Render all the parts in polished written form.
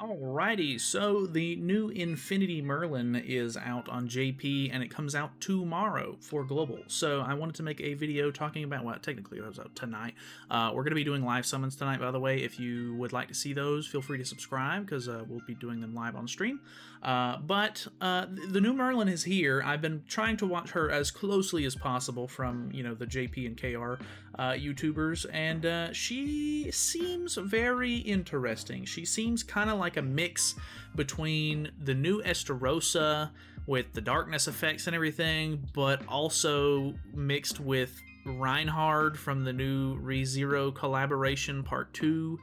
Alrighty, so the new Infinity Merlin is out on JP and it comes out tomorrow for global. So I wanted to make a video talking about, well, technically it was out tonight. We're going to be doing live summons tonight, by the way. If you would like to see those, feel free to subscribe because we'll be doing them live on stream. But the new Merlin is here. I've been trying to watch her as closely as possible from, the JP and KR YouTubers, and she seems very interesting. She seems kind of like a mix between the new Estarossa with the darkness effects and everything, but also mixed with Reinhard from the new ReZero collaboration part 2,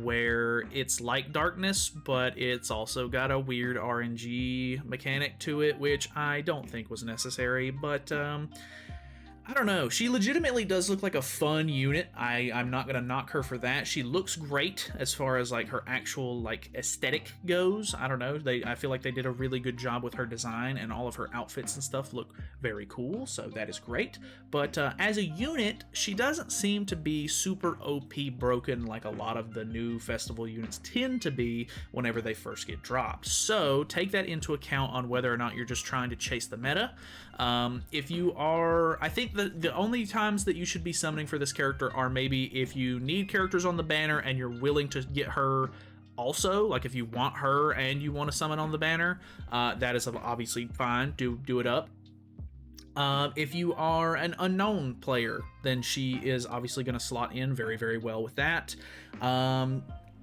where it's like darkness, but it's also got a weird RNG mechanic to it, which I don't think was necessary, but I don't know. She legitimately does look like a fun unit. I'm not gonna knock her for that. She looks great as far as like her actual like aesthetic goes. I don't know. I feel like they did a really good job with her design, and all of her outfits and stuff look very cool. So that is great. But as a unit, she doesn't seem to be super OP broken like a lot of the new festival units tend to be whenever they first get dropped. So take that into account on whether or not you're just trying to chase the meta. If you are, I think the only times that you should be summoning for this character are maybe if you need characters on the banner and you're willing to get her also, like if you want her and you want to summon on the banner, that is obviously fine. Do it up. If you are an unknown player, then she is obviously going to slot in very, very well with that.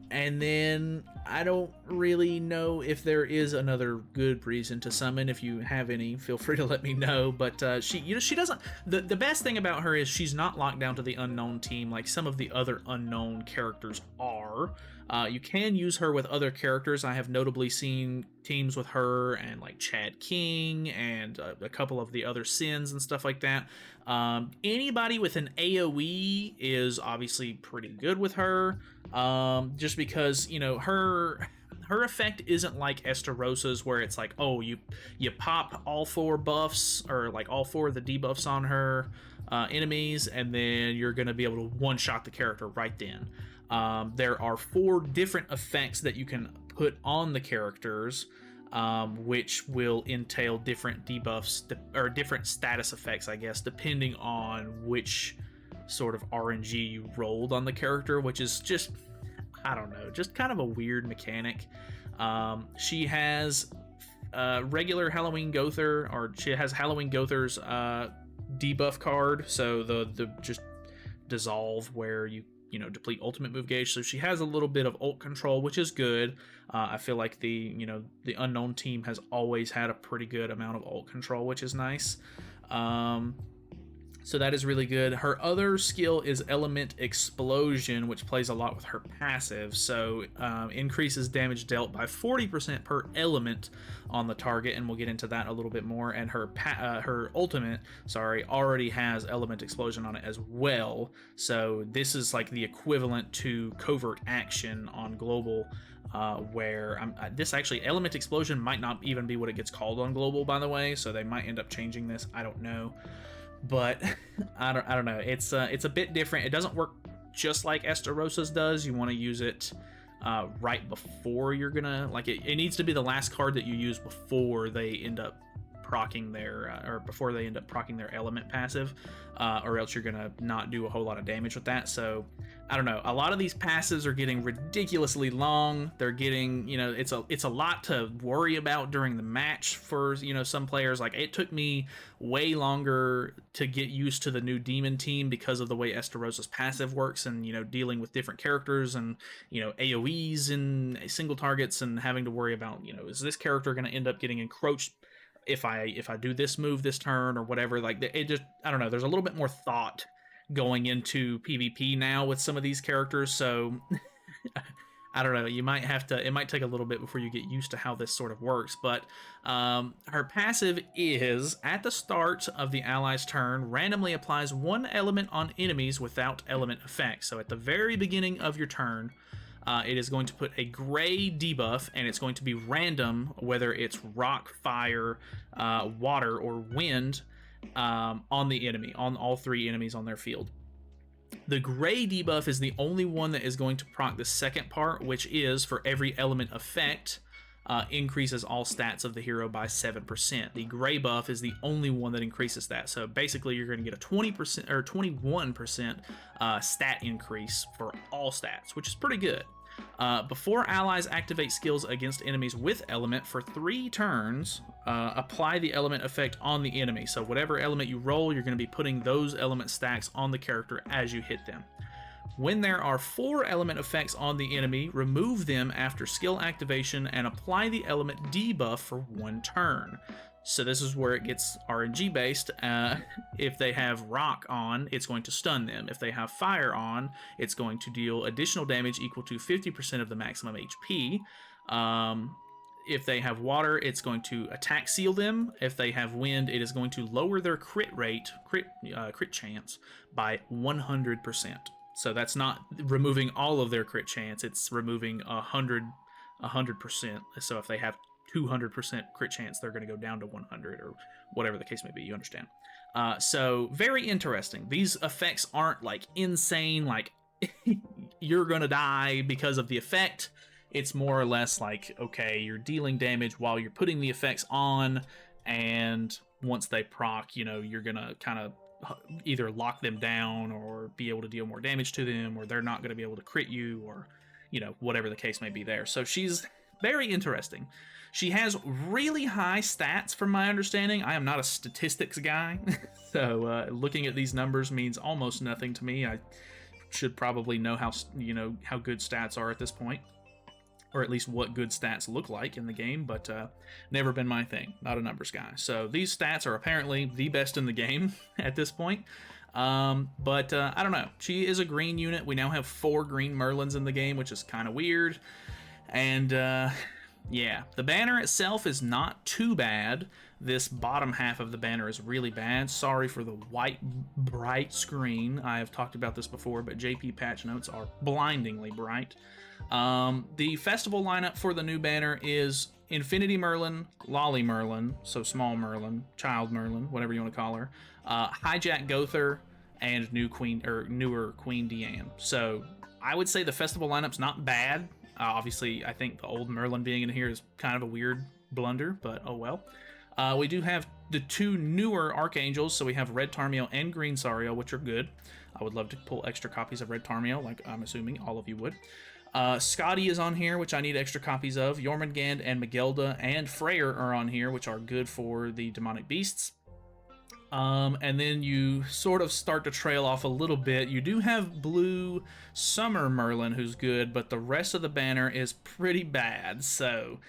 And then I don't really know if there is another good reason to summon. If you have any, feel free to let me know. But she doesn't. The best thing about her is she's not locked down to the unknown team like some of the other unknown characters are. You can use her with other characters. I have notably seen teams with her and like Chad King and a couple of the other Sins and stuff like that. Anybody with an AoE is obviously pretty good with her. Just because, her effect isn't like Estarossa's where it's like, oh, you pop all 4 buffs or like all 4 of the debuffs on her enemies, and then you're going to be able to one-shot the character right then. There are 4 different effects that you can put on the characters, which will entail different debuffs or different status effects, I guess, depending on which sort of RNG you rolled on the character, which is just, I don't know, just kind of a weird mechanic. She has regular Halloween Gother, or she has Halloween Gother's debuff card, so the just dissolve where you deplete ultimate move gauge. So she has a little bit of ult control, which is good. I feel like the unknown team has always had a pretty good amount of ult control, which is nice. So that is really good. Her other skill is Element Explosion, which plays a lot with her passive. So increases damage dealt by 40% per element on the target, and we'll get into that a little bit more. And her ultimate, already has Element Explosion on it as well. So this is like the equivalent to Covert Action on Global, where this actually, Element Explosion might not even be what it gets called on Global, by the way. So they might end up changing this. I don't know. But I don't know. It's a bit different. It doesn't work just like Estarossa's does. You want to use it right before you're gonna it needs to be the last card that you use before they end up proccing their element passive, or else you're gonna not do a whole lot of damage with that. So I don't know, a lot of these passives are getting ridiculously long. They're getting, it's a lot to worry about during the match for some players. Like, it took me way longer to get used to the new demon team because of the way Estarossa's passive works, and dealing with different characters and AoEs and single targets, and having to worry about is this character going to end up getting encroached if I do this move this turn or whatever. Like, it just, I don't know, there's a little bit more thought going into PvP now with some of these characters. So I don't know, it might take a little bit before you get used to how this sort of works. But her passive is, at the start of the ally's turn, randomly applies 1 element on enemies without element effects. So at the very beginning of your turn, it is going to put a gray debuff, and it's going to be random, whether it's rock, fire, water, or wind, on the enemy, on all 3 enemies on their field. The gray debuff is the only one that is going to proc the second part, which is for every element effect, increases all stats of the hero by 7%. The gray buff is the only one that increases that. So basically, you're going to get a 20% or 21% stat increase for all stats, which is pretty good. Before allies activate skills against enemies with element for 3 turns, apply the element effect on the enemy. So whatever element you roll, you're going to be putting those element stacks on the character as you hit them. When there are 4 element effects on the enemy, remove them after skill activation and apply the element debuff for 1 turn. So this is where it gets RNG based. If they have rock on, it's going to stun them. If they have fire on, it's going to deal additional damage equal to 50% of the maximum HP. If they have water, it's going to attack seal them. If they have wind, it is going to lower their crit chance by 100%. So that's not removing all of their crit chance, it's removing 100%. So if they have 200% crit chance, they're going to go down to 100 or whatever the case may be, you understand. So very interesting. These effects aren't like insane, like you're going to die because of the effect. It's more or less like, okay, you're dealing damage while you're putting the effects on, and once they proc, you know, you're going to kind of either lock them down or be able to deal more damage to them, or they're not going to be able to crit you, or, you know, whatever the case may be there. So she's very interesting. She has really high stats from my understanding. I am not a statistics guy, so looking at these numbers means almost nothing to me. I should probably know how good stats are at this point, or at least what good stats look like in the game, but never been my thing. Not a numbers guy. So these stats are apparently the best in the game at this point. But I don't know. She is a green unit. We now have 4 green Merlins in the game, which is kind of weird. And yeah, the banner itself is not too bad. This bottom half of the banner is really bad. Sorry for the white bright screen. I have talked about this before, but JP patch notes are blindingly bright. The festival lineup for the new banner is Infinity Merlin, Lolly Merlin, so small Merlin, child Merlin, whatever you want to call her, Hijack Gother, and newer Queen Deanne. So I would say the festival lineup's not bad. Obviously, I think the old Merlin being in here is kind of a weird blunder, but oh well. We do have the 2 newer Archangels, so we have Red Tarmiel and Green Sariel, which are good. I would love to pull extra copies of Red Tarmiel, like I'm assuming all of you would. Scotty is on here, which I need extra copies of. Jormungand and Magelda and Freyr are on here, which are good for the demonic beasts. And then you sort of start to trail off a little bit. You do have Blue Summer Merlin, who's good, but the rest of the banner is pretty bad. So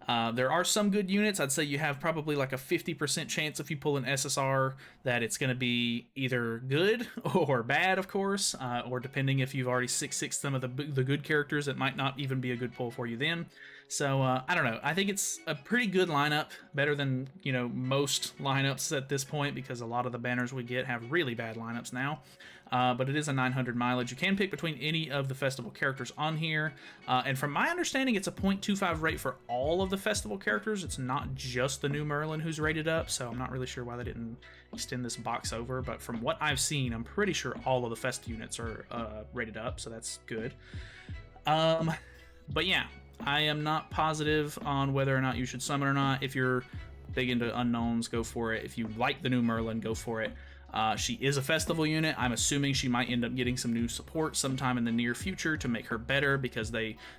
there are some good units. I'd say you have probably like a 50% chance if you pull an SSR that it's going to be either good or bad, of course, or depending if you've already 6-6 some of the good characters, it might not even be a good pull for you then. So I don't know. I think it's a pretty good lineup, better than, you know, most lineups at this point, because a lot of the banners we get have really bad lineups now. But it is a 900 mileage. You can pick between any of the festival characters on here. And from my understanding, it's a 0.25 rate for all of the festival characters. It's not just the new Merlin who's rated up, so I'm not really sure why they didn't extend this box over. But from what I've seen, I'm pretty sure all of the fest units are rated up, so that's good. But yeah, I am not positive on whether or not you should summon or not. If you're big into unknowns, go for it. If you like the new Merlin, go for it. She is a festival unit. I'm assuming she might end up getting some new support sometime in the near future to make her better, because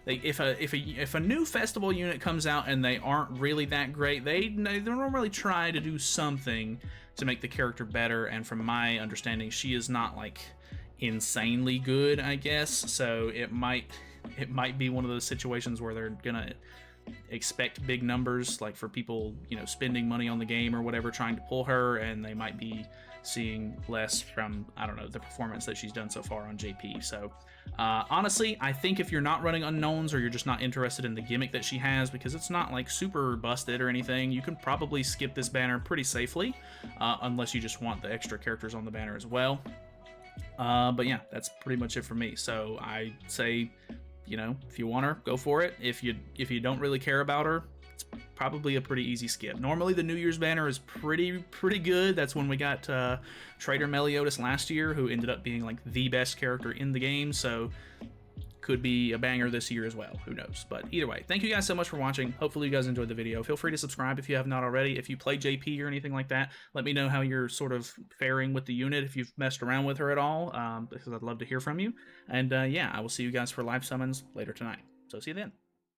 if a new festival unit comes out and they aren't really that great, they normally try to do something to make the character better. And from my understanding, she is not like insanely good, I guess. So it might be one of those situations where they're gonna expect big numbers, like for people, you know, spending money on the game or whatever, trying to pull her, and they might be seeing less from, I don't know, the performance that she's done so far on JP. So honestly, I think if you're not running unknowns, or you're just not interested in the gimmick that she has, because it's not like super busted or anything, you can probably skip this banner pretty safely, unless you just want the extra characters on the banner as well. But yeah, that's pretty much it for me. So I say, you know, if you want her, go for it. If you don't really care about her, it's probably a pretty easy skip. Normally the New Year's banner is pretty good. That's when we got Trader Meliodas last year, who ended up being like the best character in the game, so could be a banger this year as well. Who knows? But either way, thank you guys so much for watching. Hopefully you guys enjoyed the video. Feel free to subscribe if you have not already. If you play JP or anything like that, let me know how you're sort of faring with the unit, if you've messed around with her at all, because I'd love to hear from you. And yeah, I will see you guys for live summons later tonight. So see you then.